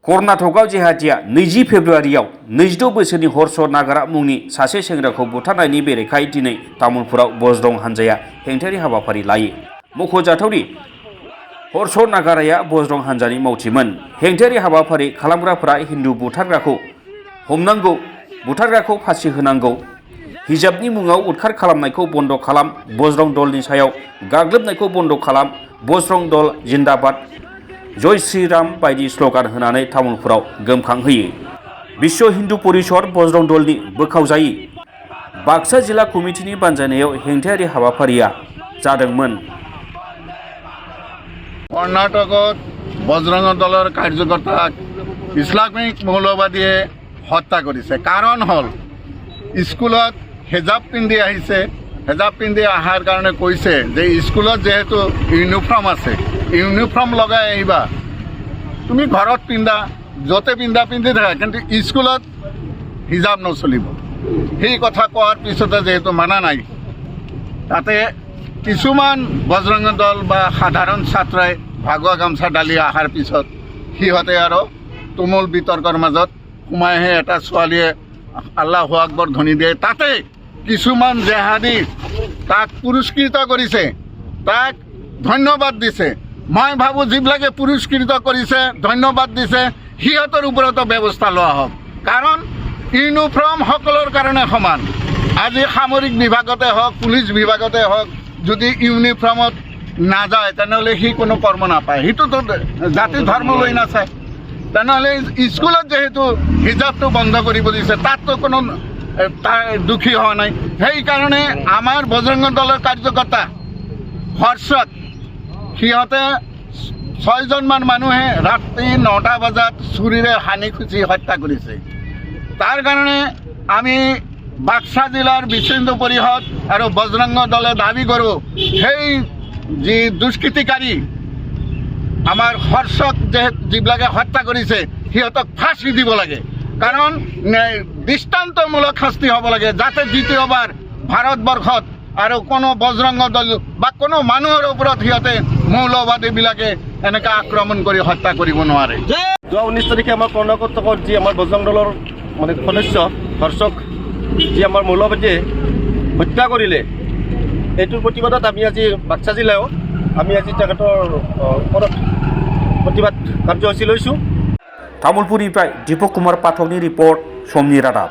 कर्नाटकआव जेहातिया 20 फेब्रुवारियाव 22 बोसोरनि हर्ष नागारा मुंनि सासे सेंग्राखौ बुथारनायनि बेरेखायै दिनै तामुलपुराव बजरं हानजाया हेंथायारि हाबाफारि लायो। मख'जाथावदि हर्ष नागाराया बजरं हानजानि मावथिमोन। हेंथायारि हाबाफारि खालामग्राफोरा हिन्दु बुथारग्राखौ हमनांगौ, बुथारग्राखौ फासि होनांगौ, हिजाबनि मुङाव उदखार खालामनायखौ बन्द खालाम, बजरं दलनि सायाव गाग्लोबनायखौ बन्द खालाम, बजरं दल जिन्दाबाद, जय श्रीराम बायदि स्लगान होनानै तामुलपुराव गोमखांहोयो। विश्व हिन्दु परिषद बजरं दलनि बोखावजायै बाक्सा जिल्ला कमिटिनि बानजायनायाव हेंथायारि हाबाफारिया जादोंमोन। कर्नाटकत बजरंग दলৰ কাৰ্যকৰ্তাক ইছলামিক মৌলবাদীয়ে হত্যা কৰিছে। কাৰণ হ'ল স্কুলত হেজাব পিন্ধি আহিছে, হেজাব পিন্ধি অহাৰ কাৰণে কৈছে যে স্কুলত যেহেতু ইউনিফৰ্ম আছে, ইউনিফৰ্ম লগাই আহিবা, তুমি ঘৰত পিন্ধা, য'তে পিন্ধা পিন্ধি থাকা, কিন্তু স্কুলত হিজাব নচলিব। সেই কথা কোৱাৰ পিছতে যেহেতু মানা নাই, তাতে কিছুমান বজৰং দল বা সাধাৰণ ছাত্ৰাই ভাগুৱা গামছা ডালি অহাৰ পিছত সিহঁতে আৰু তুমুল বিতৰ্কৰ মাজত সোমাই আহি এটা ছোৱালীয়ে আল্লাহু আকবৰ ধ্বনি দিয়ে। তাতে কিছুমান জেহাদী তাক পুৰস্কৃত কৰিছে, তাক ধন্যবাদ দিছে। মই ভাবোঁ যিবিলাকে পুৰস্কৃত কৰিছে, ধন্যবাদ দিছে, সিহঁতৰ ওপৰতো ব্যৱস্থা লোৱা হওক। কাৰণ ইউনিফৰ্ম সকলৰ কাৰণে সমান। আজি সামৰিক বিভাগতে হওক, পুলিচ বিভাগতে হওক, যদি ইউনিফৰ্মত নাযায় তেনেহ'লে সি কোনো কৰ্ম নাপায়। সিটোতো জাতি ধৰ্ম লৈ নাচায়। তেনেহ'লে স্কুলত যেহেতু হিজাবটো বন্ধ কৰিব দিছে, তাততো কোনো দুখী হোৱা নাই। সেইকাৰণে আমাৰ বজৰং দলৰ কাৰ্যকৰ্তা হৰ্ষক সিহঁতে 6জনমান মানুহে ৰাতি 9টা বজাত চুৰিৰে হানি খুচি হত্যা কৰিছে। তাৰ কাৰণে আমি বাক্সা জিলাৰ বিশ্ব হিন্দু পৰিষদ আৰু বজৰং দলে দাবী কৰোঁ, সেই যি দুষ্কৃতিকাৰী আমাৰ হৰ্ষক যিবিলাকে হত্যা কৰিছে সিহঁতক ফাঁচি দিব লাগে। কাৰণ দৃষ্টান্তমূলক শাস্তি হ'ব লাগে, যাতে দ্বিতীয়বাৰ ভাৰতবৰ্ষত আৰু কোনো বজৰং দল বা কোনো মানুহৰ ওপৰত সিহঁতে মৌলবাদীবিলাকে এনেকৈ আক্ৰমণ কৰি হত্যা কৰিব নোৱাৰে। যোৱা 19 তাৰিখে আমাৰ কৰ্ণাটকত যি আমাৰ বজৰং দলৰ সদস্য হৰ্ষক যি আমাৰ মৌলবাদীয়ে হত্যা কৰিলে, এইটোৰ প্ৰতিবাদত আমি আজি বাক্সা জিলাও আমি আজি তেখেতৰ ওপৰত প্ৰতিবাদ কাৰ্যসূচী লৈছোঁ। तामुलपुरनिफ्राय दीपक कुमार पाठकनि रिपर्ट, समनि रादाब।